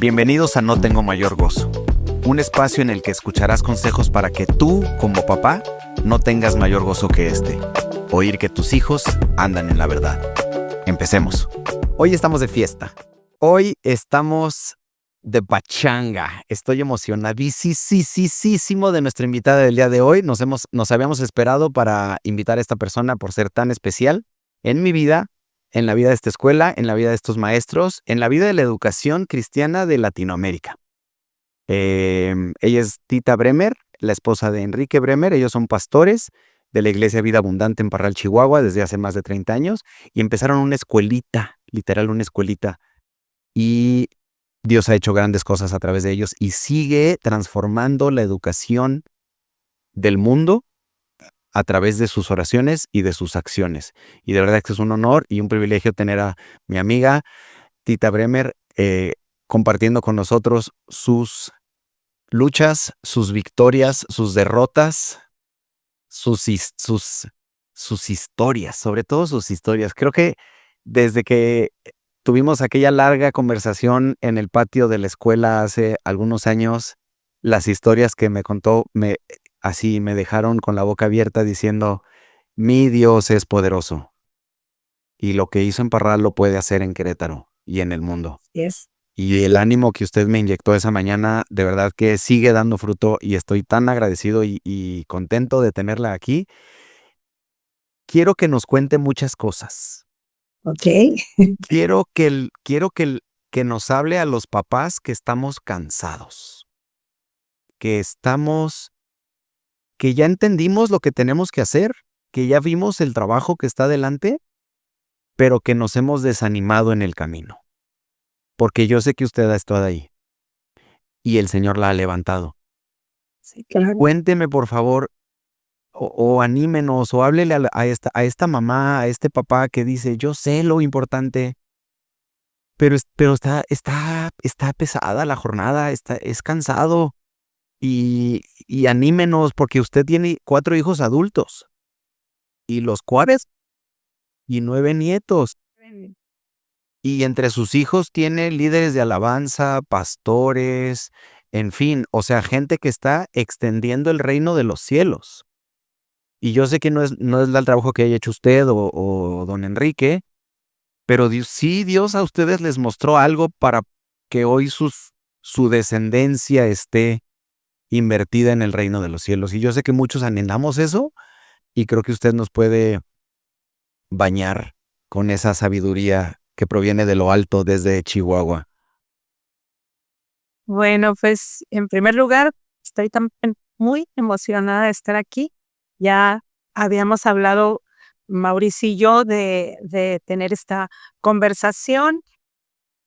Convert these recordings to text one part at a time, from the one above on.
Bienvenidos a No Tengo Mayor Gozo, un espacio en el que escucharás consejos para que tú, como papá, no tengas mayor gozo que este. Oír que tus hijos andan en la verdad. Empecemos. Hoy estamos de fiesta. Hoy estamos de pachanga. Estoy emocionadísimo de nuestra invitada del día de hoy. Nos habíamos esperado para invitar a esta persona por ser tan especial en mi vida, en la vida de esta escuela, en la vida de estos maestros, en la vida de la educación cristiana de Latinoamérica. Ella es Tita Bremer, la esposa de Enrique Bremer. Ellos son pastores de la Iglesia Vida Abundante en Parral, Chihuahua, desde hace más de 30 años, y empezaron una escuelita, literal una escuelita, y Dios ha hecho grandes cosas a través de ellos y sigue transformando la educación del mundo a través de sus oraciones y de sus acciones. Y de verdad que es un honor y un privilegio tener a mi amiga Tita Bremer compartiendo con nosotros sus luchas, sus victorias, sus derrotas, sus historias, sobre todo sus historias. Creo que desde que tuvimos aquella larga conversación en el patio de la escuela hace algunos años, las historias que me contó así me dejaron con la boca abierta diciendo, mi Dios es poderoso y lo que hizo en Parral lo puede hacer en Querétaro y en el mundo. Yes. Y el ánimo que usted me inyectó esa mañana, de verdad que sigue dando fruto y estoy tan agradecido y contento de tenerla aquí. Quiero que nos cuente muchas cosas. Ok. Quiero que nos hable a los papás que estamos cansados, que ya entendimos lo que tenemos que hacer, que ya vimos el trabajo que está delante, pero que nos hemos desanimado en el camino. Porque yo sé que usted ha estado ahí y el Señor la ha levantado. Sí, claro. Cuénteme, por favor, o anímenos, o háblele a esta mamá, a este papá que dice, yo sé lo importante, pero está pesada la jornada, es cansado. Y anímenos, porque usted tiene 4 hijos adultos, y los 4 y 9 nietos. Y entre sus hijos tiene líderes de alabanza, pastores, en fin, o sea, gente que está extendiendo el reino de los cielos. Y yo sé que no es el trabajo que haya hecho usted o don Enrique, pero Dios a ustedes les mostró algo para que hoy su descendencia esté invertida en el reino de los cielos. Y yo sé que muchos anhelamos eso y creo que usted nos puede bañar con esa sabiduría que proviene de lo alto desde Chihuahua. Bueno, pues en primer lugar, estoy muy emocionada de estar aquí. Ya habíamos hablado, Mauricio y yo, de tener esta conversación.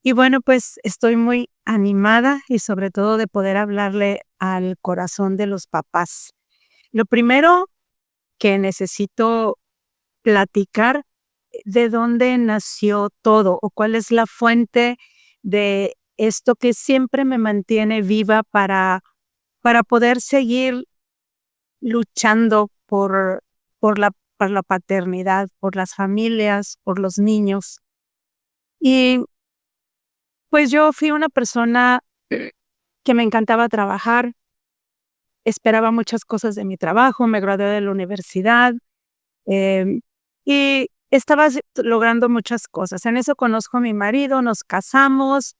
Y bueno, pues estoy muy animada y sobre todo de poder hablarle al corazón de los papás. Lo primero que necesito platicar de dónde nació todo o cuál es la fuente de esto que siempre me mantiene viva para poder seguir luchando por la paternidad, por las familias, por los niños. Y pues yo fui una persona que me encantaba trabajar, esperaba muchas cosas de mi trabajo, me gradué de la universidad, y estaba logrando muchas cosas. En eso conozco a mi marido, nos casamos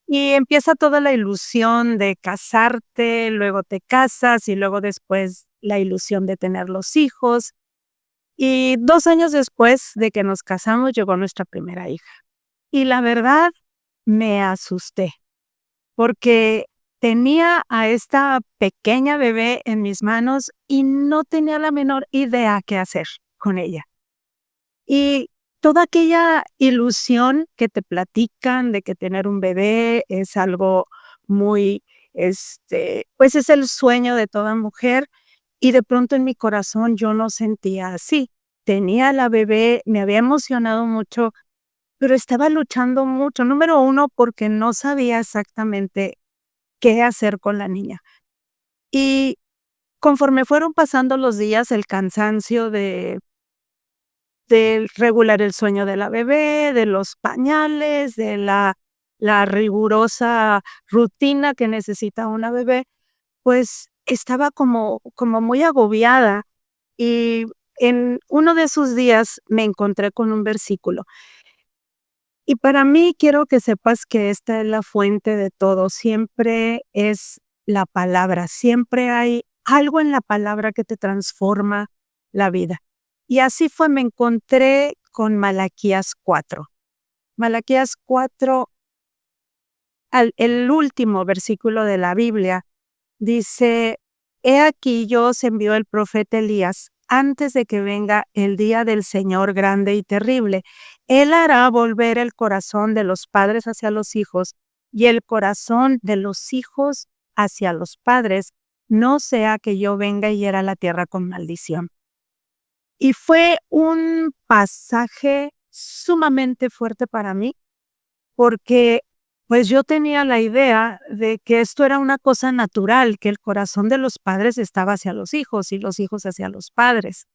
y empieza toda la ilusión de casarte, luego te casas y luego después la ilusión de tener los hijos. Y 2 años después de que nos casamos llegó nuestra primera hija. Y la verdad, me asusté porque tenía a esta pequeña bebé en mis manos y no tenía la menor idea qué hacer con ella. Y toda aquella ilusión que te platican de que tener un bebé es algo muy, pues es el sueño de toda mujer, y de pronto en mi corazón yo no sentía así. Tenía la bebé, me había emocionado mucho, pero estaba luchando mucho. Número 1, porque no sabía exactamente qué hacer con la niña. Y conforme fueron pasando los días, el cansancio de regular el sueño de la bebé, de los pañales, de la la rigurosa rutina que necesita una bebé, pues estaba como muy agobiada. Y en uno de esos días me encontré con un versículo. Y para mí quiero que sepas que esta es la fuente de todo, siempre es la palabra, siempre hay algo en la palabra que te transforma la vida. Y así fue, me encontré con Malaquías 4. Malaquías 4, el último versículo de la Biblia, dice: He aquí yo os envío el profeta Elías antes de que venga el día del Señor grande y terrible. Él hará volver el corazón de los padres hacia los hijos y el corazón de los hijos hacia los padres, no sea que yo venga y hiera la tierra con maldición. Y fue un pasaje sumamente fuerte para mí, porque pues yo tenía la idea de que esto era una cosa natural, que el corazón de los padres estaba hacia los hijos y los hijos hacia los padres.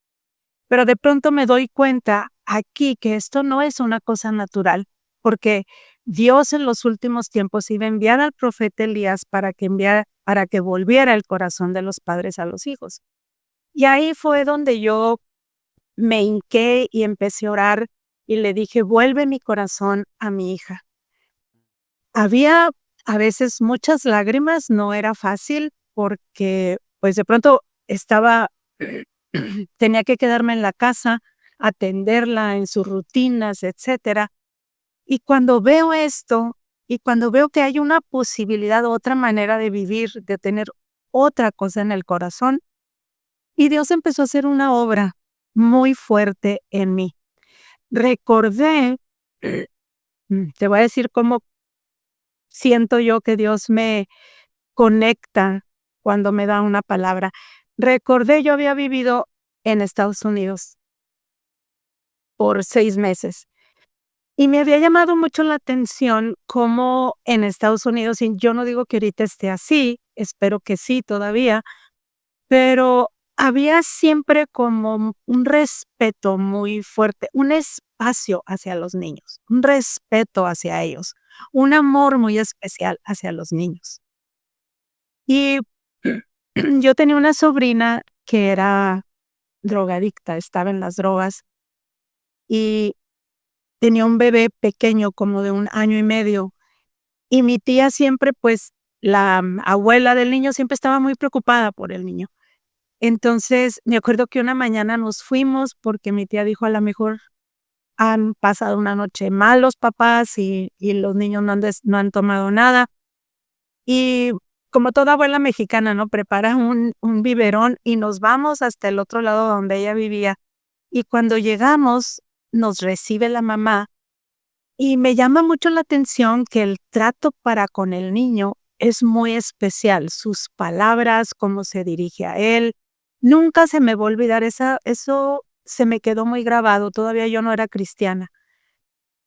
Pero de pronto me doy cuenta aquí que esto no es una cosa natural, porque Dios en los últimos tiempos iba a enviar al profeta Elías para que volviera el corazón de los padres a los hijos. Y ahí fue donde yo me hinqué y empecé a orar y le dije: vuelve mi corazón a mi hija. Había a veces muchas lágrimas, no era fácil porque, pues, de pronto estaba tenía que quedarme en la casa, atenderla en sus rutinas, etcétera. Y cuando veo esto, y cuando veo que hay una posibilidad, otra manera de vivir, de tener otra cosa en el corazón, y Dios empezó a hacer una obra muy fuerte en mí. Recordé, te voy a decir cómo siento yo que Dios me conecta cuando me da una palabra. Recordé, yo había vivido en Estados Unidos por 6 meses y me había llamado mucho la atención cómo en Estados Unidos, y yo no digo que ahorita esté así, espero que sí todavía, pero había siempre como un respeto muy fuerte, un espacio hacia los niños, un respeto hacia ellos, un amor muy especial hacia los niños. Y yo tenía una sobrina que era drogadicta, estaba en las drogas y tenía un bebé pequeño como de 1 año y medio. Y mi tía siempre, pues, la abuela del niño siempre estaba muy preocupada por el niño. Entonces, me acuerdo que una mañana nos fuimos porque mi tía dijo: "A la mejor han pasado una noche mal los papás y los niños no han tomado nada". Y como toda abuela mexicana, ¿no? Prepara un biberón y nos vamos hasta el otro lado donde ella vivía. Y cuando llegamos, nos recibe la mamá y me llama mucho la atención que el trato para con el niño es muy especial. Sus palabras, cómo se dirige a él. Nunca se me va a olvidar eso se me quedó muy grabado, todavía yo no era cristiana.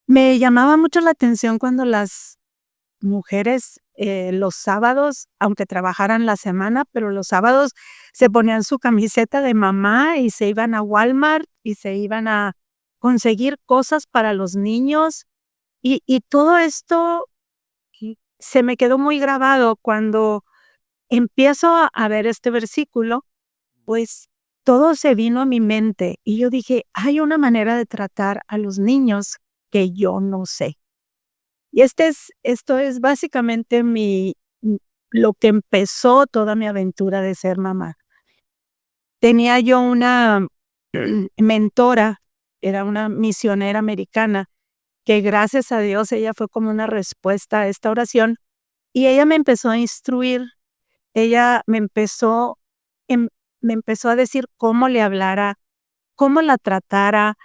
Me llamaba mucho la atención cuando las mujeres, los sábados, aunque trabajaran la semana, pero los sábados se ponían su camiseta de mamá y se iban a Walmart y se iban a conseguir cosas para los niños. Y todo esto se me quedó muy grabado cuando empiezo a ver este versículo, pues todo se vino a mi mente y yo dije: "Hay una manera de tratar a los niños que yo no sé". Y esto es básicamente lo que empezó toda mi aventura de ser mamá. Tenía yo una mentora, era una misionera americana, que gracias a Dios ella fue como una respuesta a esta oración, y ella me empezó a instruir, ella em me empezó a decir cómo le hablara, cómo la tratara.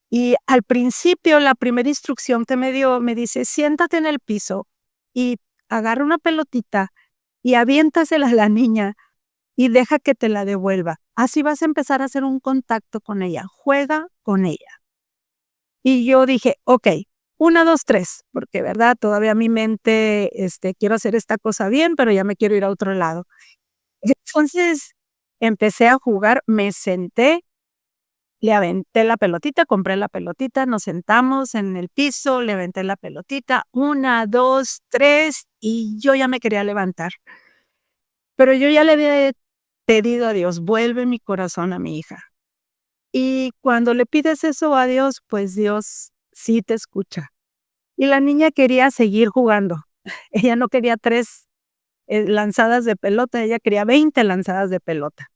Y al principio, la primera instrucción que me dio, me dice: "Siéntate en el piso y agarra una pelotita y aviéntasela a la niña y deja que te la devuelva. Así vas a empezar a hacer un contacto con ella, juega con ella". Y yo dije: "Okey, 1, 2, 3", porque, ¿verdad? Todavía mi mente, quiero hacer esta cosa bien, pero ya me quiero ir a otro lado. Entonces, empecé a jugar, me senté, Le aventé la pelotita, compré la pelotita, nos sentamos en el piso, le aventé la pelotita, 1, 2, 3, y yo ya me quería levantar. Pero yo ya le había pedido a Dios: "Vuelve mi corazón a mi hija". Y cuando le pides eso a Dios, pues Dios sí te escucha. Y la niña quería seguir jugando. Ella no quería 3 lanzadas de pelota, ella quería 20 lanzadas de pelota.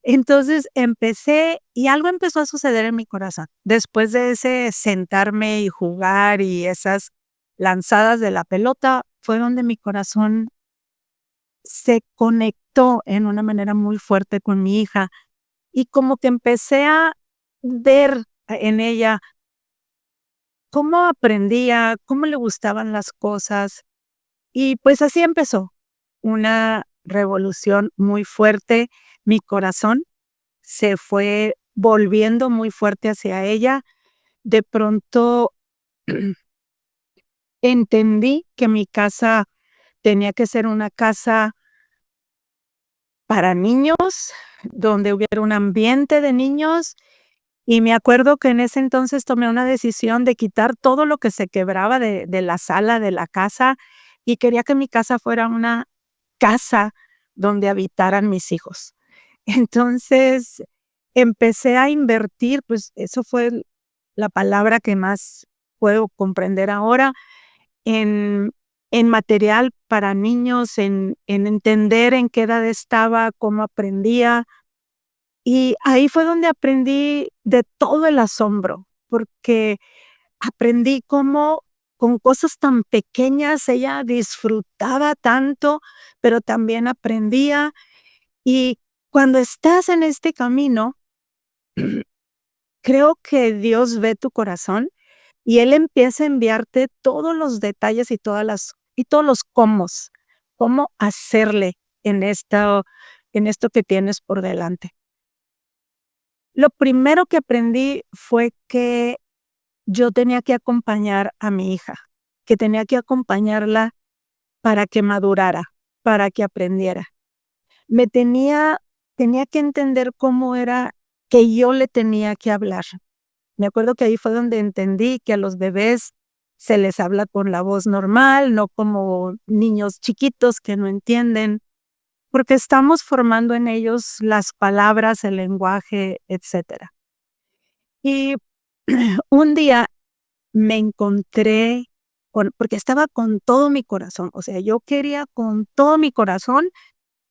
Entonces empecé y algo empezó a suceder en mi corazón. Después de ese sentarme y jugar y esas lanzadas de la pelota, fue donde mi corazón se conectó en una manera muy fuerte con mi hija y como que empecé a ver en ella cómo aprendía, cómo le gustaban las cosas y pues así empezó una revolución muy fuerte. Mi corazón se fue volviendo muy fuerte hacia ella. De pronto entendí que mi casa tenía que ser una casa para niños, donde hubiera un ambiente de niños, y me acuerdo que en ese entonces tomé una decisión de quitar todo lo que se quebraba de la sala de la casa, y quería que mi casa fuera una casa donde habitaran mis hijos. Entonces, empecé a invertir, pues, eso fue la palabra que más puedo comprender ahora, en material para niños, en entender en qué edad estaba, cómo aprendía. Y ahí fue donde aprendí de todo el asombro, porque aprendí cómo con cosas tan pequeñas ella disfrutaba tanto, pero también aprendía. Y cuando estás en este camino, creo que Dios ve tu corazón y Él empieza a enviarte todos los detalles y todos los cómo hacerle en esto que tienes por delante. Lo primero que aprendí fue que yo tenía que acompañar a mi hija, que tenía que acompañarla para que madurara, para que aprendiera. Me tenía que entender cómo era que yo le tenía que hablar. Me acuerdo que ahí fue donde entendí que a los bebés se les habla con la voz normal, no como niños chiquitos que no entienden, porque estamos formando en ellos las palabras, el lenguaje, etcétera. Y un día me encontré porque estaba con todo mi corazón, o sea, yo quería con todo mi corazón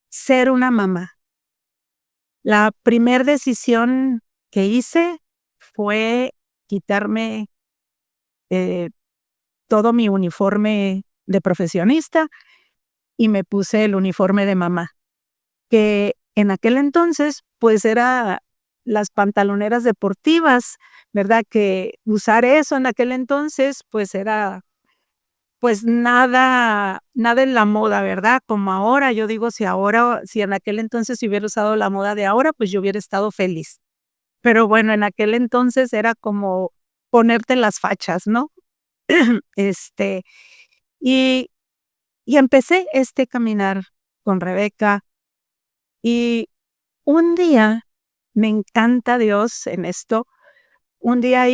ser una mamá. La primer decisión que hice fue quitarme, eh, todo mi uniforme de profesionista y me puse el uniforme de mamá, que en aquel entonces, pues, era las pantaloneras deportivas, ¿verdad? Que usar eso en aquel entonces, pues, era, pues, nada en la moda, ¿verdad? Como ahora, yo digo, si en aquel entonces hubiera usado la moda de ahora, pues, yo hubiera estado feliz. Pero bueno, en aquel entonces era como ponerte las fachas, ¿no? Este, y empecé este caminar con Rebeca, y un día, me encanta Dios en esto, un día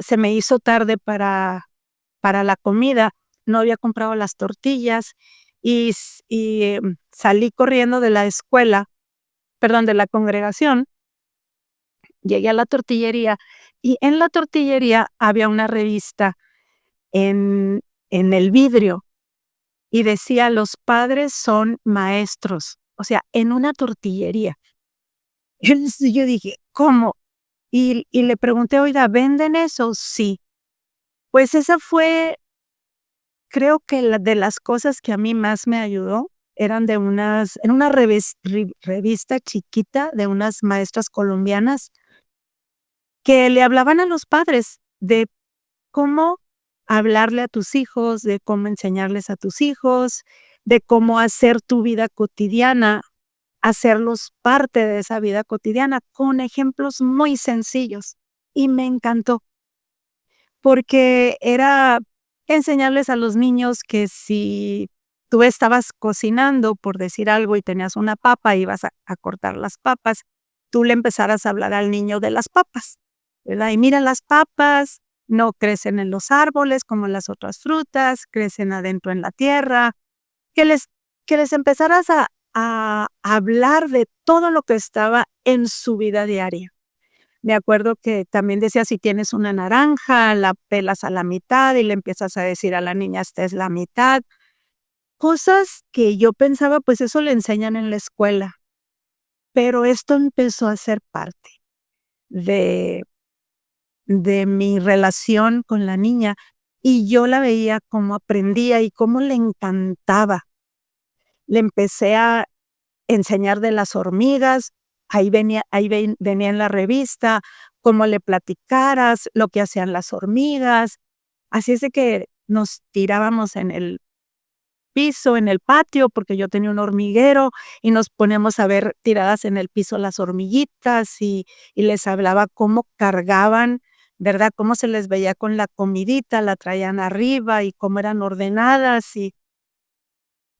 se me hizo tarde para la comida, no había comprado las tortillas salí corriendo de la escuela, perdón, de la congregación, llegué a la tortillería, y en la tortillería había una revista en el vidrio, y decía: "Los padres son maestros", o sea, en una tortillería. Entonces, yo dije: "¿Cómo?". Y le pregunté: "Oiga, ¿venden eso?". "Sí". Pues esa fue, creo que la de las cosas que a mí más me ayudó, eran en una revista chiquita de unas maestras colombianas que le hablaban a los padres de cómo hablarle a tus hijos, de cómo enseñarles a tus hijos, de cómo hacer tu vida cotidiana, hacerlos parte de esa vida cotidiana con ejemplos muy sencillos. Y me encantó, porque era enseñarles a los niños que si tú estabas cocinando, por decir algo, y tenías una papa, ibas a cortar las papas, tú le empezaras a hablar al niño de las papas. ¿verdad? Y mira, las papas no crecen en los árboles como las otras frutas, crecen adentro en la tierra. Que les, que les empezaras a hablar de todo lo que estaba en su vida diaria. Me acuerdo que también decía, si tienes una naranja, la pelas a la mitad y le empiezas a decir a la niña, esta es la mitad. Cosas que yo pensaba, pues eso le enseñan en la escuela, pero esto empezó a ser parte de, de mi relación con la niña y yo la veía cómo aprendía y cómo le encantaba. Le empecé a enseñar de las hormigas, venía en la revista, cómo le platicaras, lo que hacían las hormigas. Así es de que nos tirábamos en el piso, en el patio, porque yo tenía un hormiguero, y nos poníamos a ver tiradas en el piso las hormiguitas, y les hablaba cómo cargaban, ¿verdad? Cómo se les veía con la comidita, la traían arriba, y cómo eran ordenadas, y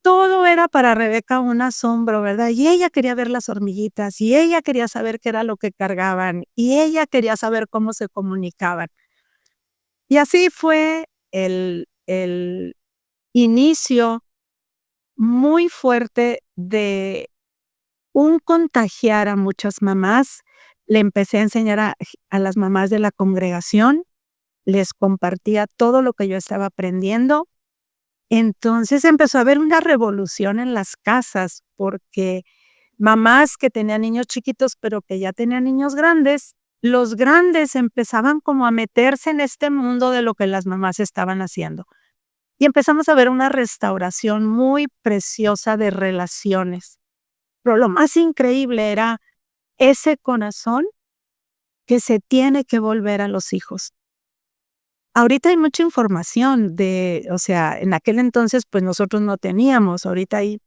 todo era para Rebeca un asombro, ¿verdad? Y ella quería ver las hormiguitas, y ella quería saber qué era lo que cargaban, y ella quería saber cómo se comunicaban. Y así fue el inicio muy fuerte de un contagiar a muchas mamás. Le empecé a enseñar a las mamás de la congregación, les compartía todo lo que yo estaba aprendiendo. Entonces empezó a haber una revolución en las casas, porque mamás que tenían niños chiquitos, pero que ya tenían niños grandes, los grandes empezaban como a meterse en este mundo de lo que las mamás estaban haciendo. Y empezamos a ver una restauración muy preciosa de relaciones. Pero lo más increíble era ese corazón que se tiene que volver a los hijos. Ahorita hay mucha información o sea, en aquel entonces pues nosotros no teníamos, ahorita hay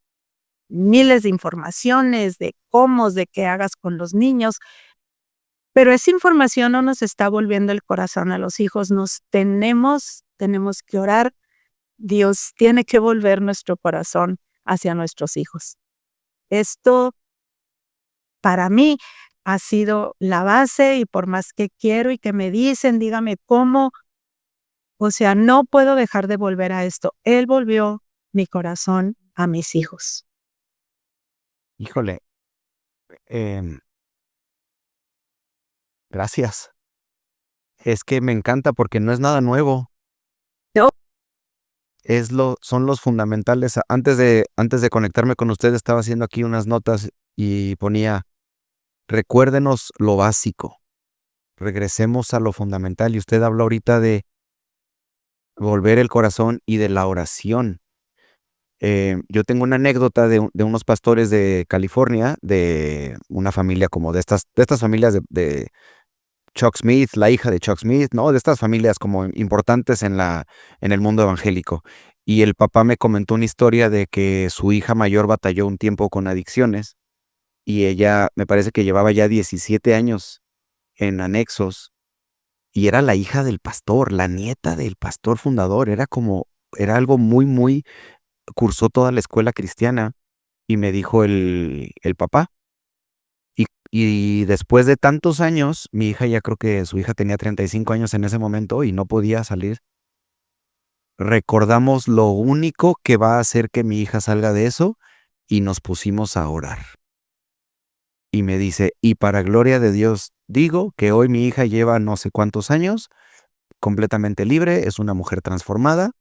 miles de informaciones de cómo, de qué hagas con los niños, pero esa información no nos está volviendo el corazón a los hijos, tenemos que orar, Dios tiene que volver nuestro corazón hacia nuestros hijos. Esto para mí ha sido la base y por más que quiero y que me dicen, dígame cómo, o sea, no puedo dejar de volver a esto. Él volvió mi corazón a mis hijos. Híjole, em, gracias. Es que me encanta porque no es nada nuevo. No. Son los fundamentales. Antes de conectarme con usted, estaba haciendo aquí unas notas y ponía, recuérdenos lo básico, regresemos a lo fundamental. Y usted habló ahorita de volver el corazón y de la oración. Yo tengo una anécdota de unos pastores de California, de una familia como de estas familias de Chuck Smith, la hija de Chuck Smith, ¿no? De estas familias como importantes en el mundo evangélico. Y el papá me comentó una historia de que su hija mayor batalló un tiempo con adicciones y ella me parece que llevaba ya 17 años en anexos y era la hija del pastor, la nieta del pastor fundador. Era algo muy, muy, cursó toda la escuela cristiana y me dijo el papá. Y después de tantos años, mi hija, ya creo que su hija tenía 35 años en ese momento y no podía salir. Recordamos lo único que va a hacer que mi hija salga de eso y nos pusimos a orar. Y me dice, y para gloria de Dios, digo que hoy mi hija lleva no sé cuántos años, completamente libre, es una mujer transformada.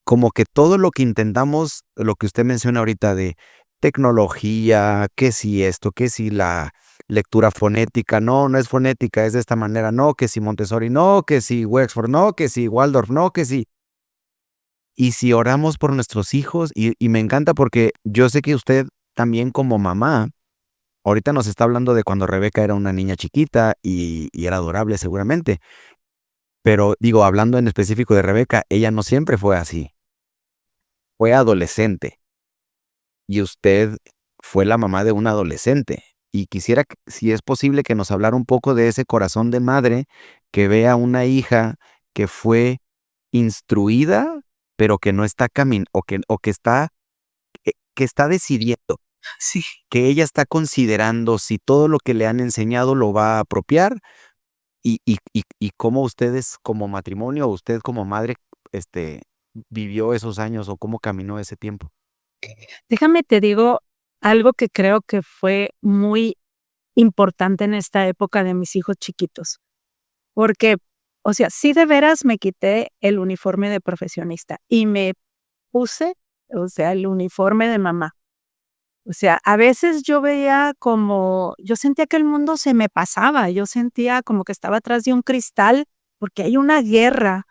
Como que todo lo que intentamos, lo que usted menciona ahorita de tecnología, que si esto, que si la lectura fonética, no, no es fonética, es de esta manera, no, que si Montessori, no, que si Wexford, no, que si Waldorf, no, que si... Y si oramos por nuestros hijos, y me encanta porque yo sé que usted también como mamá, ahorita nos está hablando de cuando Rebeca era una niña chiquita y era adorable seguramente, pero digo, hablando en específico de Rebeca, ella no siempre fue así, fue adolescente. Y usted fue la mamá de un adolescente. Y quisiera, si es posible, que nos hablara un poco de ese corazón de madre que ve a una hija que fue instruida, pero que no está que está decidiendo, Sí. que ella está considerando si todo lo que le han enseñado lo va a apropiar ¿Y cómo ustedes como matrimonio, o usted como madre, este, vivió esos años o cómo caminó ese tiempo? Déjame te digo algo que creo que fue muy importante en esta época de mis hijos chiquitos, porque, o sea, sí de veras me quité el uniforme de profesionista y me puse, o sea, el uniforme de mamá. O sea, a veces yo sentía que el mundo se me pasaba, yo sentía como que estaba atrás de un cristal, porque hay una guerra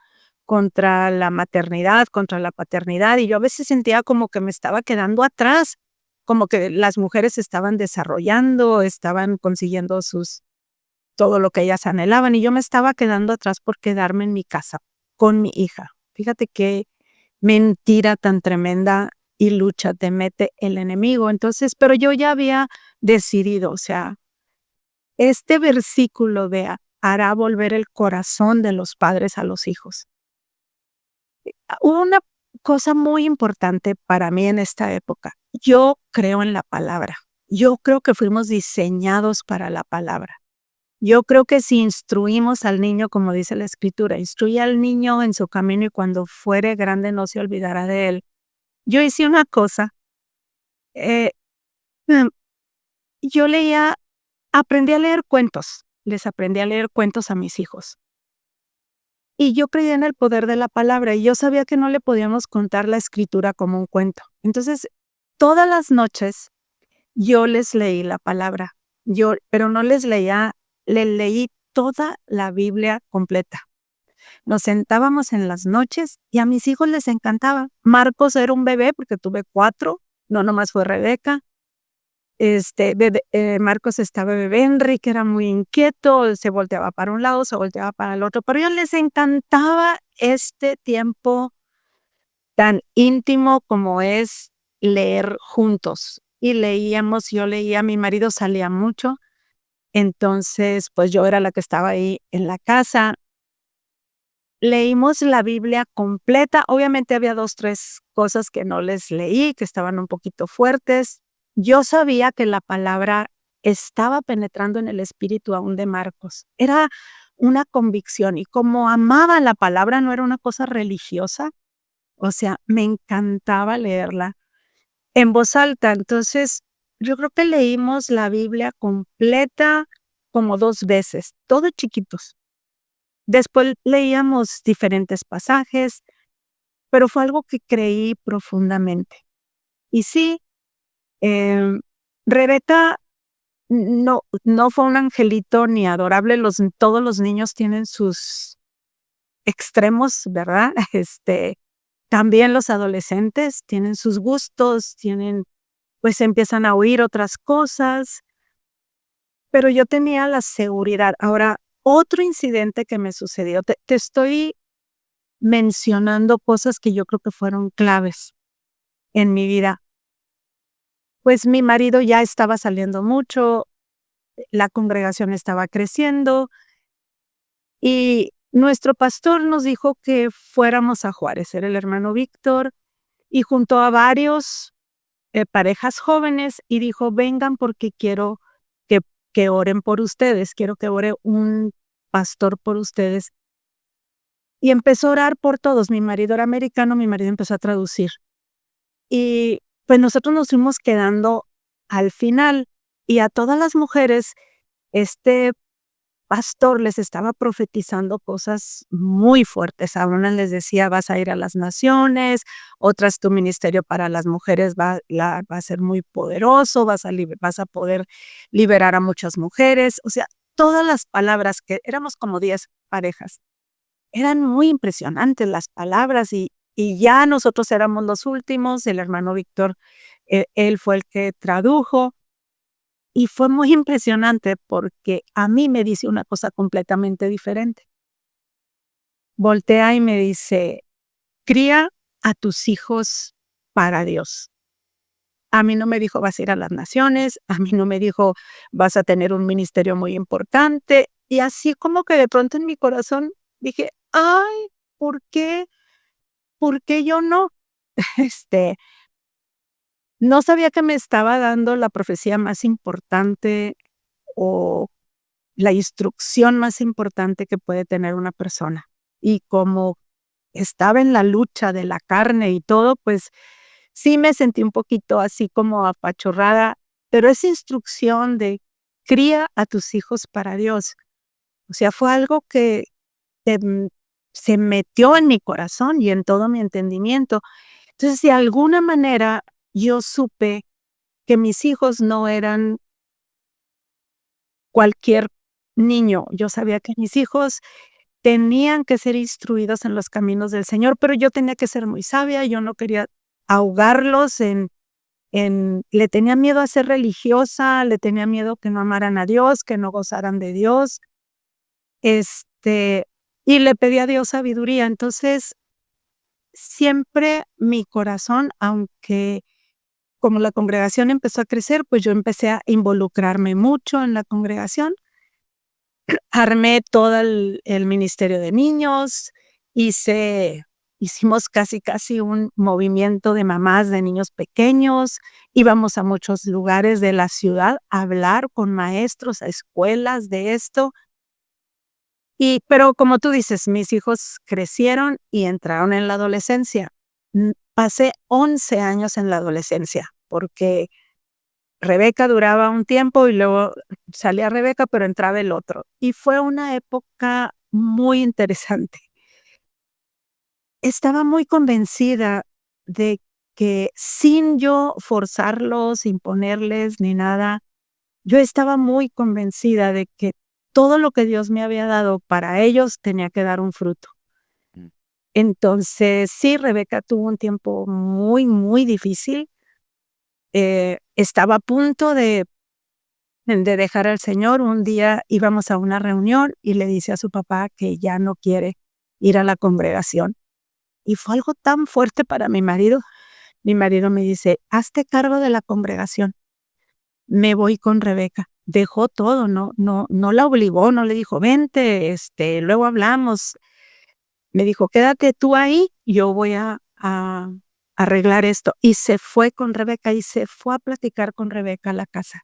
contra la maternidad, contra la paternidad, y yo a veces sentía como que me estaba quedando atrás, como que las mujeres se estaban desarrollando, estaban consiguiendo todo lo que ellas anhelaban, y yo me estaba quedando atrás por quedarme en mi casa con mi hija. Fíjate qué mentira tan tremenda y lucha te mete el enemigo. Entonces, pero yo ya había decidido, o sea, este versículo de hará volver el corazón de los padres a los hijos. Hubo una cosa muy importante para mí en esta época. Yo creo en la palabra. Yo creo que fuimos diseñados para la palabra. Yo creo que si instruimos al niño, como dice la escritura, instruye al niño en su camino y cuando fuere grande no se olvidará de él. Yo hice una cosa, eh, mm, yo aprendí a leer cuentos, les aprendí a leer cuentos a mis hijos. Y yo creía en el poder de la palabra y yo sabía que no le podíamos contar la escritura como un cuento. Entonces, todas las noches yo les leí la palabra, pero no les leía, le leí toda la Biblia completa. Nos sentábamos en las noches y a mis hijos les encantaba. Marcos era un bebé porque tuve 4, no nomás fue Rebeca. Marcos estaba bebé, Enrique era muy inquieto, se volteaba para un lado, se volteaba para el otro, pero a ellos les encantaba este tiempo tan íntimo como es leer juntos. Y leíamos, yo leía, mi marido salía mucho, entonces, pues yo era la que estaba ahí en la casa. Leímos la Biblia completa. Obviamente había 2, 3 cosas que no les leí, que estaban un poquito fuertes. Yo sabía que la palabra estaba penetrando en el espíritu aún de Marcos. Era una convicción y como amaba la palabra, no era una cosa religiosa, o sea, me encantaba leerla en voz alta. Entonces, yo creo que leímos la Biblia completa como 2 veces, todos chiquitos. Después leíamos diferentes pasajes, pero fue algo que creí profundamente. Y sí, em, Rebeca no fue un angelito ni adorable, todos los niños tienen sus extremos, ¿verdad? También los adolescentes tienen sus gustos, pues empiezan a oír otras cosas, pero yo tenía la seguridad. Ahora, otro incidente que me sucedió, te estoy mencionando cosas que yo creo que fueron claves en mi vida. Pues mi marido ya estaba saliendo mucho, la congregación estaba creciendo y nuestro pastor nos dijo que fuéramos a Juárez, era el hermano Víctor, y juntó a varios parejas jóvenes y dijo, vengan porque quiero que, que oren por ustedes, quiero que ore un pastor por ustedes. Y empezó a orar por todos. Mi marido era americano, mi marido empezó a traducir. Y pues nosotros nos fuimos quedando al final y a todas las mujeres, este pastor les estaba profetizando cosas muy fuertes. A unas les decía, vas a ir a las naciones, otras tu ministerio para las mujeres va a ser muy poderoso, vas a poder liberar a muchas mujeres. O sea, todas las palabras que éramos como 10 parejas. Eran muy impresionantes las palabras y ya nosotros éramos los últimos, el hermano Víctor, él fue el que tradujo y fue muy impresionante porque a mí me dice una cosa completamente diferente. Voltea y me dice, cría a tus hijos para Dios. A mí no me dijo vas a ir a las naciones, a mí no me dijo vas a tener un ministerio muy importante y así como que de pronto en mi corazón dije, ay, ¿por qué? ¿Por qué yo no? Este, no sabía que me estaba dando la profecía más importante o la instrucción más importante que puede tener una persona. Y como estaba en la lucha de la carne y todo, pues sí me sentí un poquito así como apachurrada, pero esa instrucción de cría a tus hijos para Dios, o sea, fue algo que em, se metió en mi corazón y en todo mi entendimiento. Entonces, de alguna manera, yo supe que mis hijos no eran cualquier niño. Yo sabía que mis hijos tenían que ser instruidos en los caminos del Señor, pero yo tenía que ser muy sabia, yo no quería ahogarlos le tenía miedo a ser religiosa, le tenía miedo que no amaran a Dios, que no gozaran de Dios, este, y le pedí a Dios sabiduría. Entonces, siempre mi corazón, aunque como la congregación empezó a crecer, pues yo empecé a involucrarme mucho en la congregación. Armé todo el ministerio de niños, hicimos casi un movimiento de mamás de niños pequeños, íbamos a muchos lugares de la ciudad a hablar con maestros, a escuelas de esto. Pero como tú dices, mis hijos crecieron y entraron en la adolescencia. Pasé 11 años en la adolescencia, porque Rebeca duraba un tiempo y luego salía Rebeca, pero entraba el otro. Y fue una época muy interesante. Estaba muy convencida de que sin yo forzarlos, imponerles ni nada, yo estaba muy convencida de que todo lo que Dios me había dado para ellos tenía que dar un fruto. Mm. Entonces, sí, Rebeca tuvo un tiempo muy difícil. Estaba a punto de dejar al Señor. Un día íbamos a una reunión y le dice a su papá que ya no quiere ir a la congregación. Y fue algo tan fuerte para mi marido. Mi marido me dice: "Hazte cargo de la congregación". Me voy con Rebeca. Dejó todo, no la obligó, no le dijo: "Vente, luego hablamos". Me dijo: "Quédate tú ahí, yo voy a arreglar esto". Y se fue con Rebeca y se fue a platicar con Rebeca a la casa.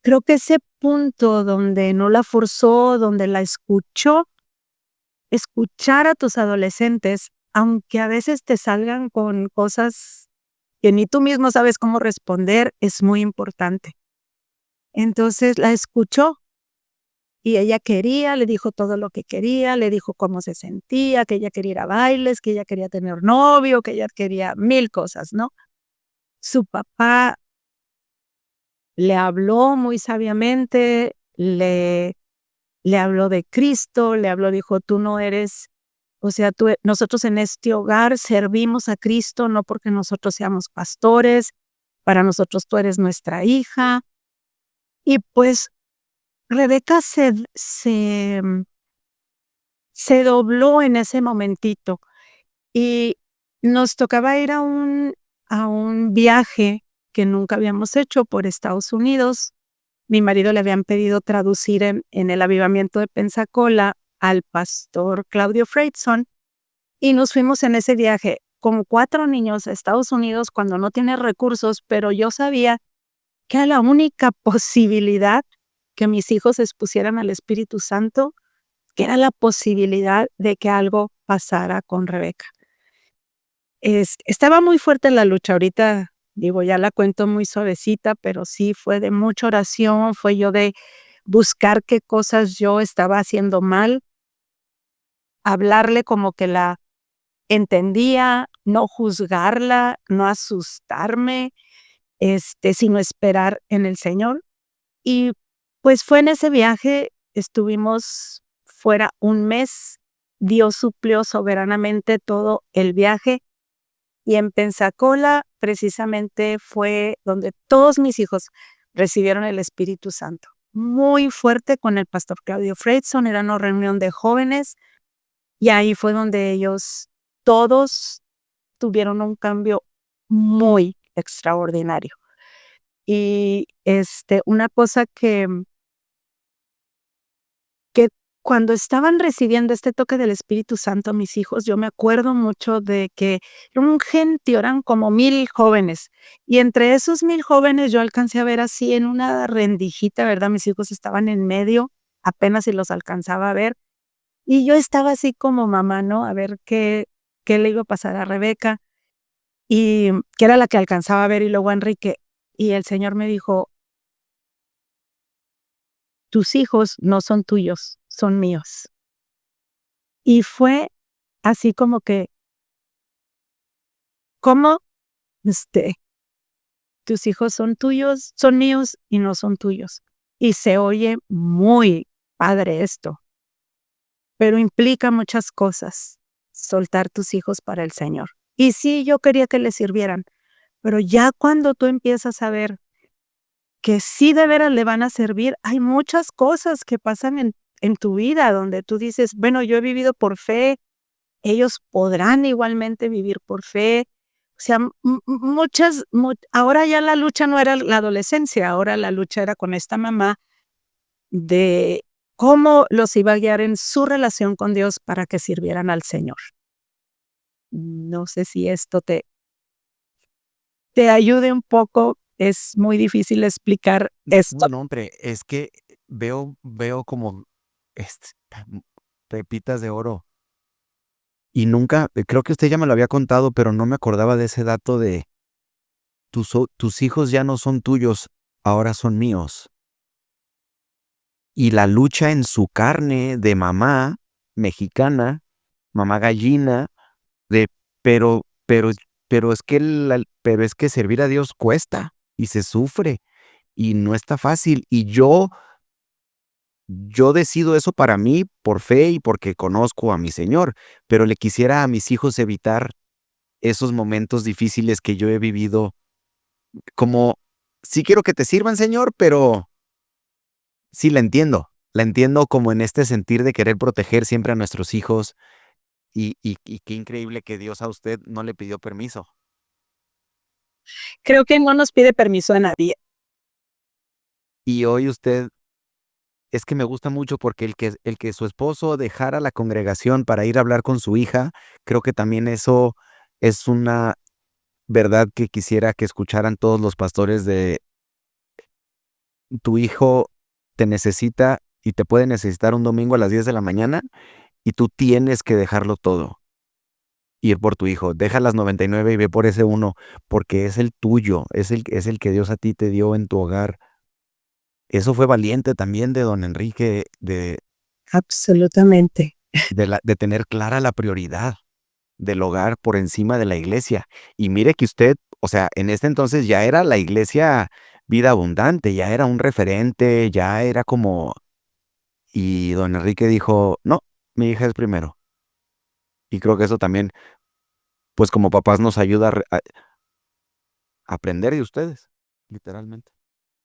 Creo que ese punto donde no la forzó, donde la escuchó, escuchar a tus adolescentes, aunque a veces te salgan con cosas que ni tú mismo sabes cómo responder, es muy importante. Entonces la escuchó y ella quería, le dijo todo lo que quería, le dijo cómo se sentía, que ella quería ir a bailes, que ella quería tener novio, que ella quería 1000 cosas, ¿no? Su papá le habló muy sabiamente, le habló de Cristo, le habló, dijo: "Tú no eres, o sea, nosotros en este hogar servimos a Cristo, no porque nosotros seamos pastores, para nosotros tú eres nuestra hija". Y pues Rebeca se dobló en ese momentito y nos tocaba ir a un viaje que nunca habíamos hecho por Estados Unidos. Mi marido le habían pedido traducir en el avivamiento de Pensacola al pastor Claudio Freidson, y nos fuimos en ese viaje con 4 niños a Estados Unidos cuando no tienes recursos, pero yo sabía que era la única posibilidad que mis hijos expusieran al Espíritu Santo, que era la posibilidad de que algo pasara con Rebeca. Estaba muy fuerte la lucha. Ahorita, digo, ya la cuento muy suavecita, pero sí fue de mucha oración, fue yo de buscar qué cosas yo estaba haciendo mal, hablarle como que la entendía, no juzgarla, no asustarme, sino esperar en el Señor. Y, pues, fue en ese viaje, estuvimos fuera un mes, Dios suplió soberanamente todo el viaje. Y en Pensacola, precisamente, fue donde todos mis hijos recibieron el Espíritu Santo. Muy fuerte con el pastor Claudio Freidson, era una reunión de jóvenes, y ahí fue donde ellos todos tuvieron un cambio muy extraordinario. Y, una cosa que cuando estaban recibiendo este toque del Espíritu Santo, mis hijos, yo me acuerdo mucho de que era un gentío, eran como 1000 jóvenes, y entre esos 1000 jóvenes yo alcancé a ver así en una rendijita, ¿verdad? Mis hijos estaban en medio, apenas si los alcanzaba a ver. Y yo estaba así como mamá, ¿no? A ver qué le iba a pasar a Rebeca, y que era la que alcanzaba a ver, y luego a Enrique. Y el Señor me dijo: "Tus hijos no son tuyos, son míos". Y fue así como que, ¿cómo? Este, tus hijos son tuyos, son míos y no son tuyos. Y se oye muy padre esto, pero implica muchas cosas, soltar tus hijos para el Señor. Y sí, yo quería que le sirvieran, pero ya cuando tú empiezas a ver que sí de veras le van a servir, hay muchas cosas que pasan en tu vida donde tú dices, bueno, yo he vivido por fe, ellos podrán igualmente vivir por fe. O sea, ahora ya la lucha no era la adolescencia, ahora la lucha era con esta mamá de cómo los iba a guiar en su relación con Dios para que sirvieran al Señor. No sé si esto te ayude un poco, es muy difícil explicar esto. No, hombre, es que veo como, este, mm, pepitas de oro. Y nunca, creo que usted ya me lo había contado, pero no me acordaba de ese dato de tus hijos ya no son tuyos, ahora son míos. Y la lucha en su carne de mamá mexicana, mamá gallina, de pero pero pero es que servir a Dios cuesta y se sufre y no está fácil. Y yo decido eso para mí por fe y porque conozco a mi Señor, pero le quisiera a mis hijos evitar esos momentos difíciles que yo he vivido, como sí quiero que te sirvan, Señor, pero sí la entiendo como en este sentir de querer proteger siempre a nuestros hijos y qué increíble que Dios a usted no le pidió permiso. Creo que no nos pide permiso a nadie. Y hoy usted es que me gusta mucho porque el que su esposo dejara la congregación para ir a hablar con su hija, creo que también eso es una verdad que quisiera que escucharan todos los pastores de tu hijo te necesita y te puede necesitar un domingo a las 10 de la mañana y tú tienes que dejarlo todo, ir por tu hijo. Deja las 99 y ve por ese uno, porque es el tuyo, es el que Dios a ti te dio en tu hogar. Eso fue valiente también de don Enrique, Absolutamente. de tener clara la prioridad del hogar por encima de la iglesia. Y mire que usted, o sea, en este entonces ya era la iglesia Vida Abundante, ya era un referente, ya era como, y don Enrique dijo, no, mi hija es primero. Y creo que eso también, pues como papás nos ayuda a aprender de ustedes, literalmente.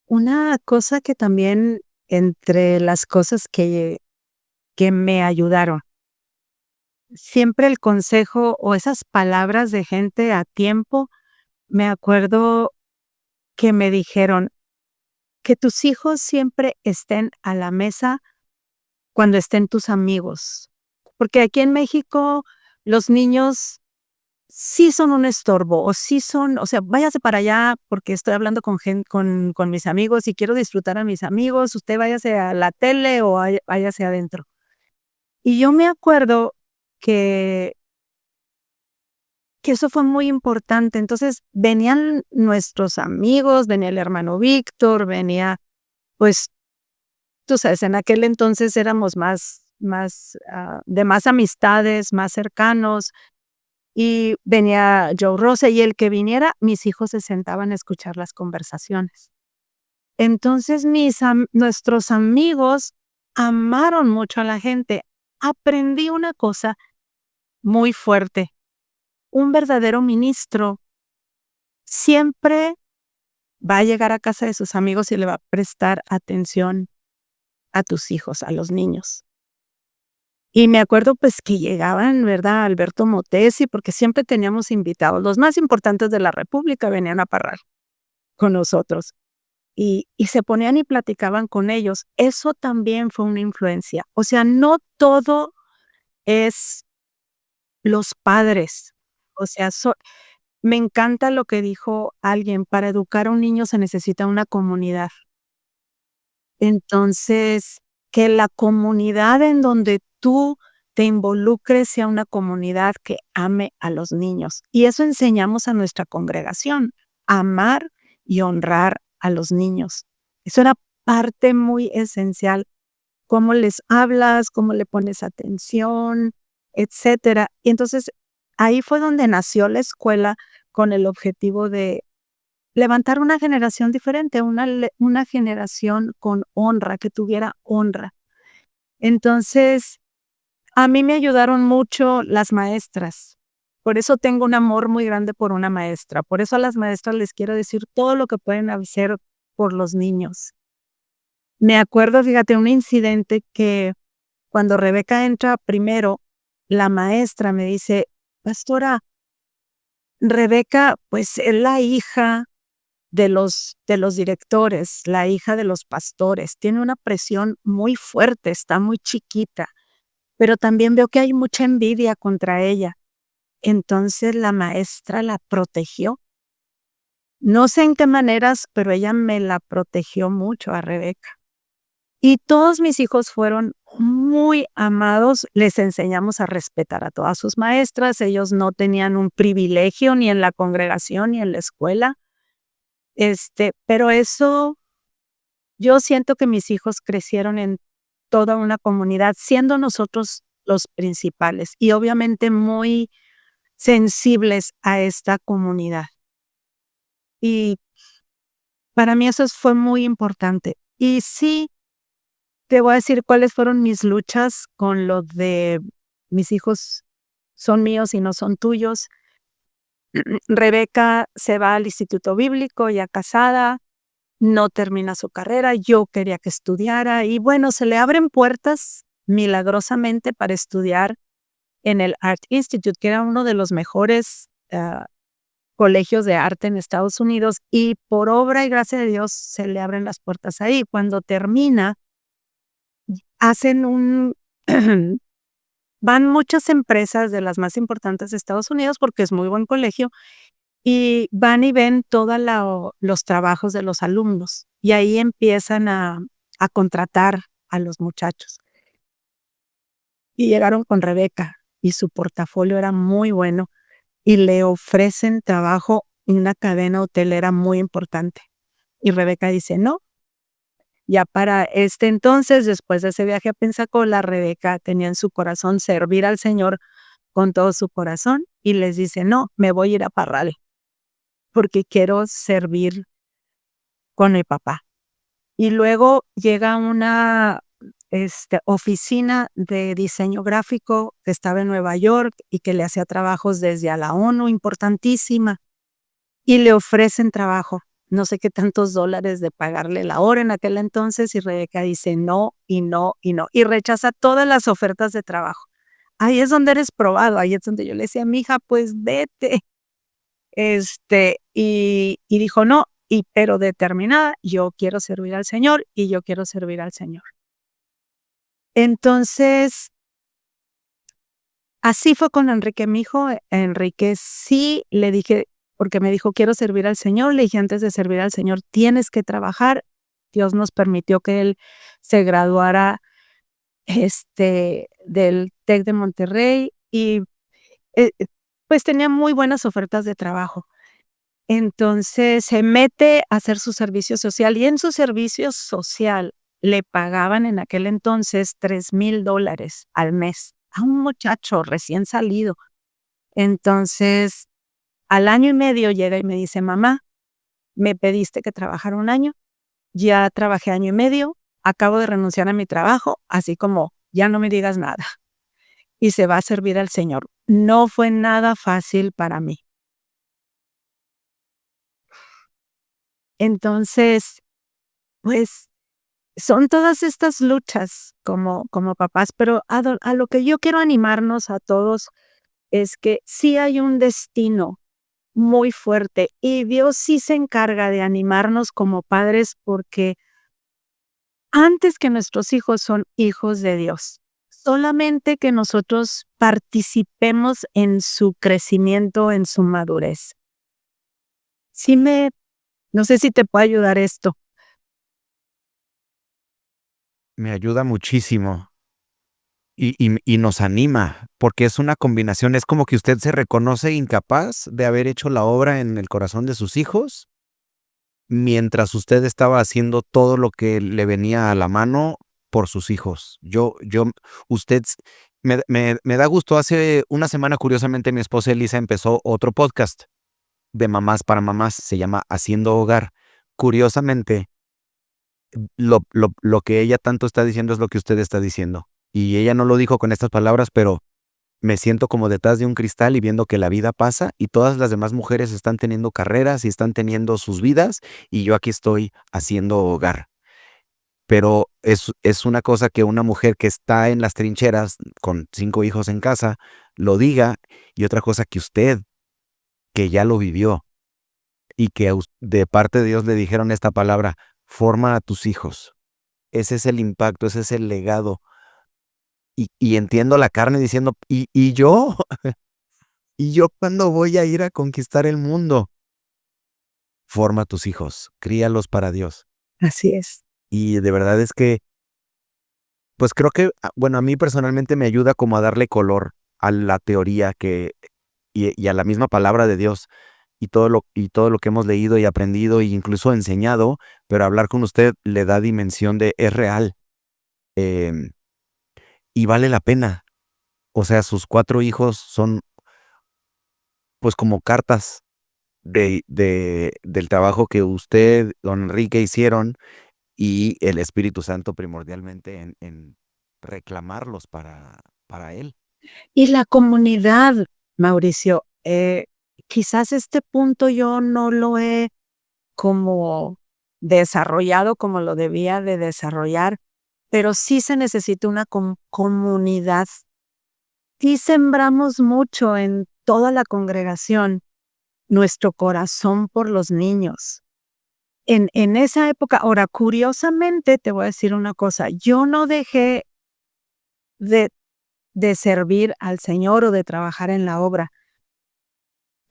Una cosa que también entre las cosas que me ayudaron, siempre el consejo o esas palabras de gente a tiempo, me acuerdo que me dijeron: "Que tus hijos siempre estén a la mesa cuando estén tus amigos", porque aquí en México los niños sí son un estorbo, o sí son, o sea, váyase para allá porque estoy hablando con mis amigos y quiero disfrutar a mis amigos, usted váyase a la tele o váyase adentro. Y yo me acuerdo que eso fue muy importante. Entonces, venían nuestros amigos, venía el hermano Víctor, venía, pues, tú sabes, en aquel entonces éramos de más amistades, más cercanos. Y venía Joe Rosa, y el que viniera, mis hijos se sentaban a escuchar las conversaciones. Entonces, nuestros amigos amaron mucho a la gente. Aprendí una cosa muy fuerte. Un verdadero ministro siempre va a llegar a casa de sus amigos y le va a prestar atención a tus hijos, a los niños. Y me acuerdo, pues, que llegaban, ¿verdad? Alberto Motesi, porque siempre teníamos invitados. Los más importantes de la república venían a parrar con nosotros, y se ponían y platicaban con ellos. Eso también fue una influencia. O sea, no todo es los padres. O sea, me encanta lo que dijo alguien: "Para educar a un niño se necesita una comunidad". Entonces, que la comunidad en donde tú te involucres sea una comunidad que ame a los niños. Y eso enseñamos a nuestra congregación, amar y honrar a los niños. Eso era parte muy esencial. Cómo les hablas, cómo le pones atención, etcétera. Y entonces ahí fue donde nació la escuela con el objetivo de levantar una generación diferente, una generación con honra, que tuviera honra. Entonces, a mí me ayudaron mucho las maestras. Por eso tengo un amor muy grande por una maestra. Por eso a las maestras les quiero decir todo lo que pueden hacer por los niños. Me acuerdo, fíjate, un incidente que cuando Rebeca entra primero, la maestra me dice: "Pastora, Rebeca, pues, es la hija de los directores, la hija de los pastores. Tiene una presión muy fuerte, está muy chiquita, pero también veo que hay mucha envidia contra ella". Entonces la maestra la protegió. No sé en qué maneras, pero ella me la protegió mucho a Rebeca. Y todos mis hijos fueron muy amados, les enseñamos a respetar a todas sus maestras, ellos no tenían un privilegio ni en la congregación ni en la escuela, pero eso yo siento que mis hijos crecieron en toda una comunidad, siendo nosotros los principales y obviamente muy sensibles a esta comunidad. Y para mí eso fue muy importante. Y sí, te voy a decir cuáles fueron mis luchas con lo de mis hijos son míos y no son tuyos. Rebeca se va al instituto bíblico ya casada, no termina su carrera, yo quería que estudiara y bueno, se le abren puertas milagrosamente para estudiar en el Art Institute, que era uno de los mejores colegios de arte en Estados Unidos y por obra y gracia de Dios se le abren las puertas ahí. Cuando termina, hacen van muchas empresas de las más importantes de Estados Unidos porque es muy buen colegio y van y ven todos los trabajos de los alumnos y ahí empiezan a contratar a los muchachos. Y llegaron con Rebeca y su portafolio era muy bueno y le ofrecen trabajo en una cadena hotelera muy importante. Y Rebeca dice, no, ya para este entonces, después de ese viaje a Pensacola, Rebeca tenía en su corazón servir al Señor con todo su corazón y les dice, no, me voy a ir a Parral porque quiero servir con mi papá. Y luego llega una oficina de diseño gráfico que estaba en Nueva York y que le hacía trabajos desde a la ONU, importantísima, y le ofrecen trabajo. No sé qué tantos dólares de pagarle la hora en aquel entonces, y Rebeca dice no, y no, y no, y rechaza todas las ofertas de trabajo. Ahí es donde eres probado, ahí es donde yo le decía, mija, pues vete. Y dijo no, pero determinada, yo quiero servir al Señor y yo quiero servir al Señor. Entonces, así fue con Enrique, mi hijo. Enrique sí le dije, porque me dijo, quiero servir al Señor. Le dije, antes de servir al Señor, tienes que trabajar. Dios nos permitió que él se graduara del TEC de Monterrey y pues tenía muy buenas ofertas de trabajo. Entonces se mete a hacer su servicio social y en su servicio social le pagaban en aquel entonces $3,000 al mes a un muchacho recién salido. Entonces, al año y medio llega y me dice, mamá, me pediste que trabajara un año, ya trabajé año y medio, acabo de renunciar a mi trabajo, así como ya no me digas nada. Y se va a servir al Señor. No fue nada fácil para mí. Entonces, pues son todas estas luchas como papás, pero a lo que yo quiero animarnos a todos es que sí hay un destino muy fuerte y Dios sí se encarga de animarnos como padres porque antes que nuestros hijos son hijos de Dios. Solamente que nosotros participemos en su crecimiento, en su madurez. No sé si te puede ayudar esto. Me ayuda muchísimo y nos anima, porque es una combinación, es como que usted se reconoce incapaz de haber hecho la obra en el corazón de sus hijos, mientras usted estaba haciendo todo lo que le venía a la mano por sus hijos. Usted, me da gusto, hace una semana, curiosamente, mi esposa Elisa empezó otro podcast de mamás para mamás, se llama Haciendo Hogar. Curiosamente, lo que ella tanto está diciendo es lo que usted está diciendo. Y ella no lo dijo con estas palabras, pero me siento como detrás de un cristal y viendo que la vida pasa y todas las demás mujeres están teniendo carreras y están teniendo sus vidas y yo aquí estoy haciendo hogar. Pero es una cosa que una mujer que está en las trincheras con 5 hijos en casa lo diga, y otra cosa que usted, que ya lo vivió y que de parte de Dios le dijeron esta palabra: forma a tus hijos. Ese es el impacto, ese es el legado. Y entiendo la carne diciendo, ¿y yo? ¿Y yo cuándo voy a ir a conquistar el mundo? Forma a tus hijos, críalos para Dios. Así es. Y de verdad es que, pues creo que, bueno, a mí personalmente me ayuda como a darle color a la teoría y a la misma palabra de Dios y todo lo que hemos leído y aprendido e incluso enseñado, pero hablar con usted le da dimensión de es real, em, y vale la pena. O sea, sus 4 hijos son pues como cartas del trabajo que usted, don Enrique, hicieron y el Espíritu Santo primordialmente en reclamarlos para él. Y la comunidad, Mauricio, quizás este punto yo no lo he como desarrollado como lo debía de desarrollar, pero sí se necesita una comunidad. Sí sembramos mucho en toda la congregación nuestro corazón por los niños. En esa época, ahora curiosamente te voy a decir una cosa, yo no dejé de, de servir al Señor o de trabajar en la obra.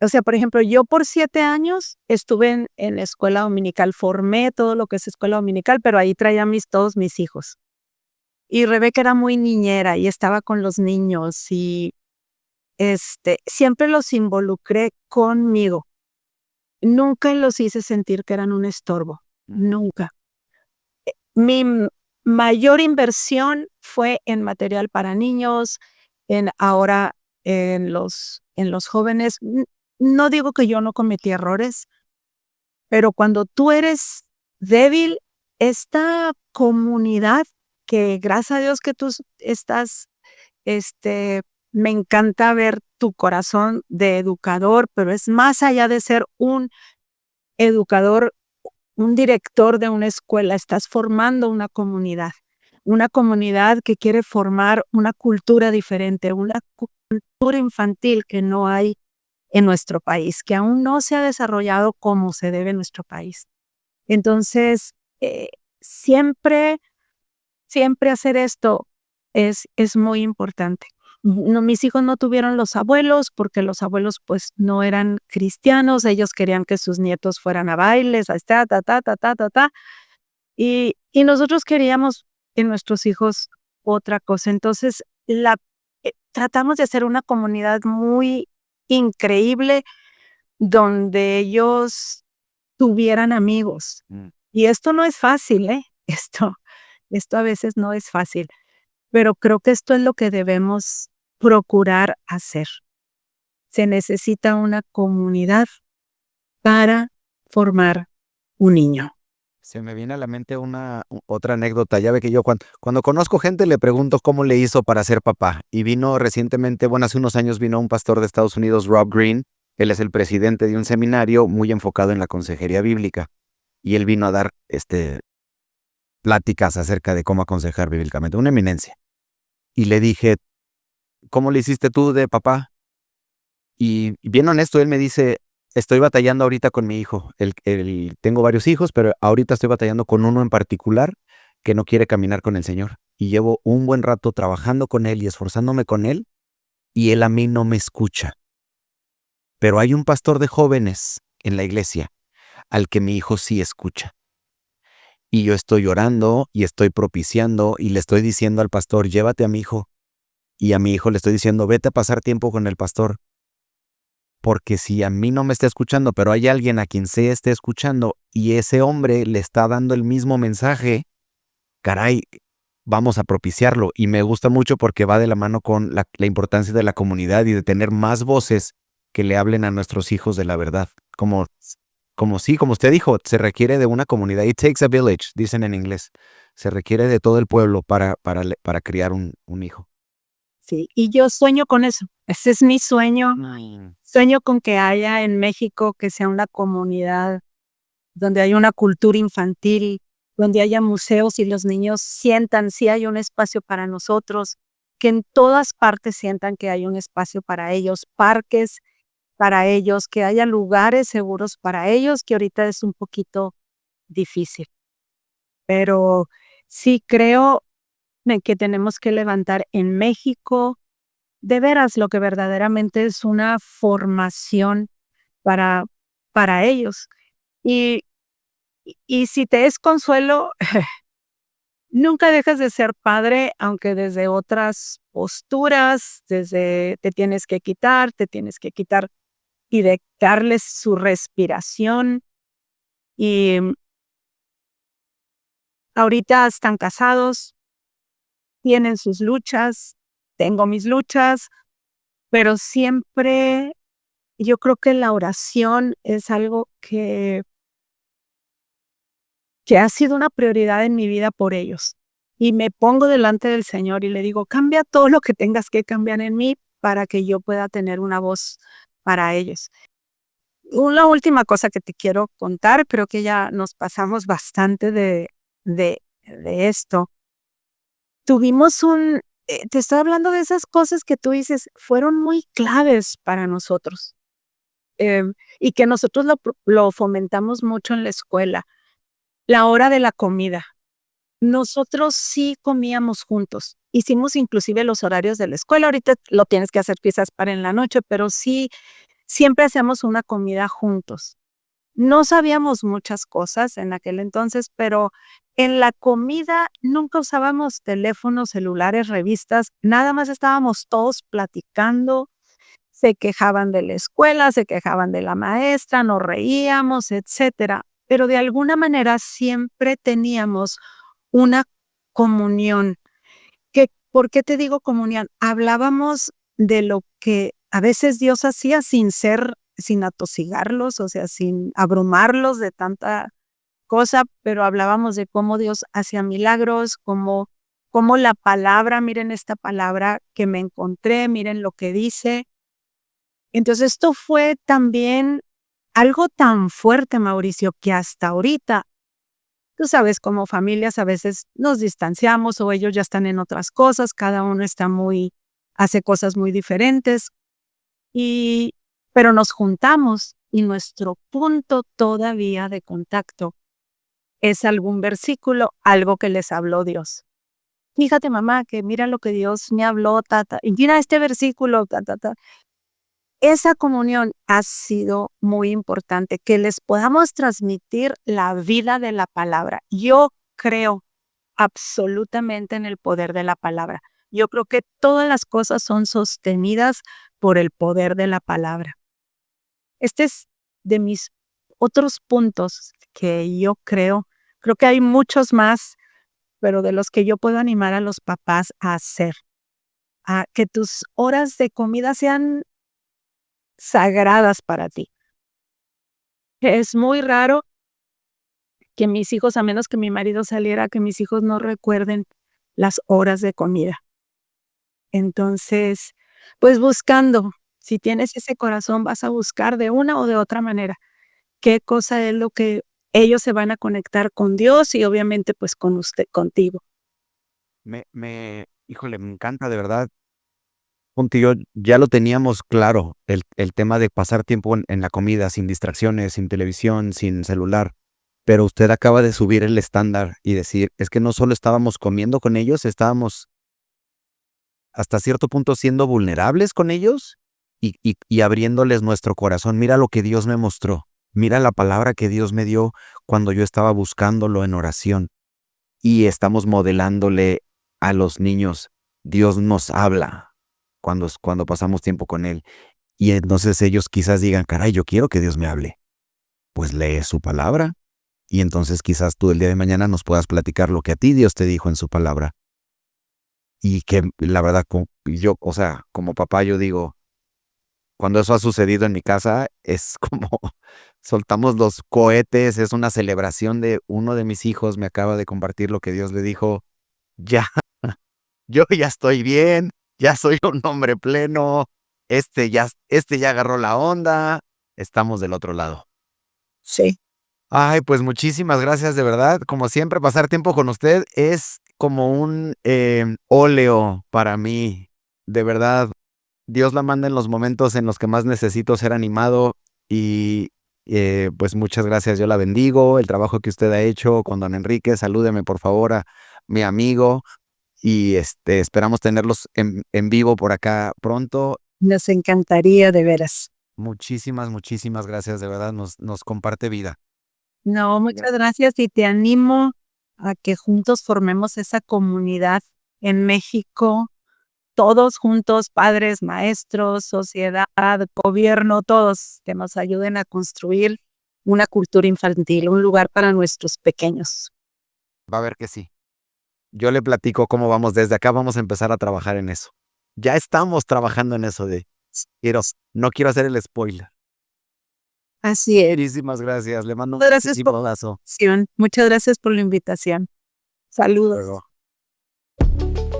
O sea, por ejemplo, yo por 7 años estuve en la escuela dominical, formé todo lo que es escuela dominical, pero ahí traía todos mis hijos. Y Rebeca era muy niñera y estaba con los niños y siempre los involucré conmigo. Nunca los hice sentir que eran un estorbo, nunca. Mi mayor inversión fue en material para niños, ahora en los jóvenes. No digo que yo no cometí errores, pero cuando tú eres débil, esta comunidad que gracias a Dios que tú estás, me encanta ver tu corazón de educador, pero es más allá de ser un educador, un director de una escuela, estás formando una comunidad que quiere formar una cultura diferente, una cultura infantil que no hay en nuestro país, que aún no se ha desarrollado como se debe en nuestro país. Entonces, siempre, siempre hacer esto es muy importante. No, mis hijos no tuvieron los abuelos porque los abuelos pues no eran cristianos, ellos querían que sus nietos fueran a bailes, a ta, ta, ta, ta, ta, ta, ta. Y nosotros queríamos en nuestros hijos otra cosa. Entonces, tratamos de hacer una comunidad muy increíble donde ellos tuvieran amigos. Y esto no es fácil, ¿eh? Esto a veces no es fácil, pero creo que esto es lo que debemos procurar hacer. Se necesita una comunidad para formar un niño. Se me viene a la mente otra anécdota. Ya ve que yo cuando conozco gente le pregunto cómo le hizo para ser papá. Y vino recientemente, bueno, hace unos años vino un pastor de Estados Unidos, Rob Green. Él es el presidente de un seminario muy enfocado en la consejería bíblica. Y él vino a dar pláticas acerca de cómo aconsejar bíblicamente. Una eminencia. Y le dije, ¿cómo le hiciste tú de papá? Y bien honesto, él me dice, estoy batallando ahorita con mi hijo. Tengo varios hijos, pero ahorita estoy batallando con uno en particular que no quiere caminar con el Señor. Y llevo un buen rato trabajando con él y esforzándome con él, y él a mí no me escucha. Pero hay un pastor de jóvenes en la iglesia al que mi hijo sí escucha. Y yo estoy orando y estoy propiciando y le estoy diciendo al pastor, llévate a mi hijo. Y a mi hijo le estoy diciendo, vete a pasar tiempo con el pastor. Porque si a mí no me está escuchando, pero hay alguien a quien se esté escuchando y ese hombre le está dando el mismo mensaje, caray, vamos a propiciarlo. Y me gusta mucho porque va de la mano con la importancia de la comunidad y de tener más voces que le hablen a nuestros hijos de la verdad. Como usted dijo, se requiere de una comunidad. It takes a village, dicen en inglés. Se requiere de todo el pueblo para criar un hijo. Sí, y yo sueño con eso. Ese es mi sueño. Sueño con que haya en México, que sea una comunidad donde haya una cultura infantil, donde haya museos y los niños sientan si hay un espacio para nosotros, que en todas partes sientan que hay un espacio para ellos, parques para ellos, que haya lugares seguros para ellos, que ahorita es un poquito difícil. Pero sí creo que tenemos que levantar en México de veras lo que verdaderamente es una formación para, para ellos. Y, y si te es consuelo, nunca dejas de ser padre, aunque desde otras posturas, desde te tienes que quitar y de darles su respiración. Y ahorita están casados, tienen sus luchas, tengo mis luchas, pero siempre yo creo que la oración es algo que ha sido una prioridad en mi vida por ellos. Y me pongo delante del Señor y le digo, cambia todo lo que tengas que cambiar en mí para que yo pueda tener una voz para ellos. Una última cosa que te quiero contar, creo que ya nos pasamos bastante de esto. Tuvimos te estoy hablando de esas cosas que tú dices, fueron muy claves para nosotros. Y que nosotros lo fomentamos mucho en la escuela. La hora de la comida. Nosotros sí comíamos juntos. Hicimos inclusive los horarios de la escuela. Ahorita lo tienes que hacer quizás para en la noche, pero sí, siempre hacíamos una comida juntos. No sabíamos muchas cosas en aquel entonces, pero en la comida nunca usábamos teléfonos, celulares, revistas, nada más estábamos todos platicando. Se quejaban de la escuela, se quejaban de la maestra, nos reíamos, etcétera. Pero de alguna manera siempre teníamos una comunión. ¿Por qué te digo comunión? Hablábamos de lo que a veces Dios hacía sin atosigarlos, o sea, sin abrumarlos de tanta cosa, pero hablábamos de cómo Dios hacía milagros, cómo la palabra, miren esta palabra que me encontré, miren lo que dice. Entonces esto fue también algo tan fuerte, Mauricio, que hasta ahorita, tú sabes, como familias a veces nos distanciamos o ellos ya están en otras cosas, cada uno hace cosas muy diferentes, y, pero nos juntamos y nuestro punto todavía de contacto es algún versículo, algo que les habló Dios. Fíjate, mamá, que mira lo que Dios me habló, tata, y mira este versículo, ta. Esa comunión ha sido muy importante, que les podamos transmitir la vida de la palabra. Yo creo absolutamente en el poder de la palabra. Yo creo que todas las cosas son sostenidas por el poder de la palabra. Este es de mis otros puntos que yo creo que hay muchos más, pero de los que yo puedo animar a los papás a hacer, a que tus horas de comida sean sagradas para ti. Es muy raro que mis hijos, a menos que mi marido saliera, que mis hijos no recuerden las horas de comida. Entonces, pues buscando, si tienes ese corazón, vas a buscar de una o de otra manera qué cosa es lo que ellos se van a conectar con Dios y obviamente pues con usted, contigo. Híjole, me encanta de verdad. Contigo ya lo teníamos claro, el tema de pasar tiempo en la comida, sin distracciones, sin televisión, sin celular. Pero usted acaba de subir el estándar y decir, es que no solo estábamos comiendo con ellos, estábamos hasta cierto punto siendo vulnerables con ellos y abriéndoles nuestro corazón. Mira lo que Dios me mostró. Mira la palabra que Dios me dio cuando yo estaba buscándolo en oración. Y estamos modelándole a los niños. Dios nos habla cuando pasamos tiempo con Él. Y entonces ellos quizás digan, caray, yo quiero que Dios me hable. Pues lee su palabra. Y entonces quizás tú el día de mañana nos puedas platicar lo que a ti Dios te dijo en su palabra. Y que la verdad, yo, o sea, como papá yo digo, cuando eso ha sucedido en mi casa, es como soltamos los cohetes, es una celebración de uno de mis hijos me acaba de compartir lo que Dios le dijo. Ya, yo ya estoy bien, ya soy un hombre pleno, este ya agarró la onda, estamos del otro lado. Sí. Ay, pues muchísimas gracias, de verdad. Como siempre, pasar tiempo con usted es como un óleo para mí. De verdad, Dios la manda en los momentos en los que más necesito ser animado y pues muchas gracias. Yo la bendigo, el trabajo que usted ha hecho con don Enrique. Salúdeme por favor a mi amigo y esperamos tenerlos en vivo por acá pronto. Nos encantaría, de veras. Muchísimas gracias, de verdad, nos comparte vida. No, muchas gracias y te animo a que juntos formemos esa comunidad en México, todos juntos, padres, maestros, sociedad, gobierno, todos, que nos ayuden a construir una cultura infantil, un lugar para nuestros pequeños. Va a ver que sí. Yo le platico cómo vamos. Desde acá vamos a empezar a trabajar en eso. Ya estamos trabajando en eso no quiero hacer el spoiler. Así es. Muchísimas gracias. Le mando un Gracias por abrazo. Muchas gracias por la invitación. Saludos. Luego.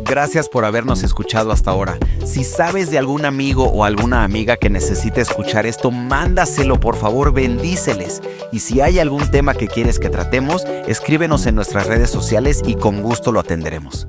Gracias por habernos escuchado hasta ahora. Si sabes de algún amigo o alguna amiga que necesite escuchar esto, mándaselo, por favor, bendíceles. Y si hay algún tema que quieres que tratemos, escríbenos en nuestras redes sociales y con gusto lo atenderemos.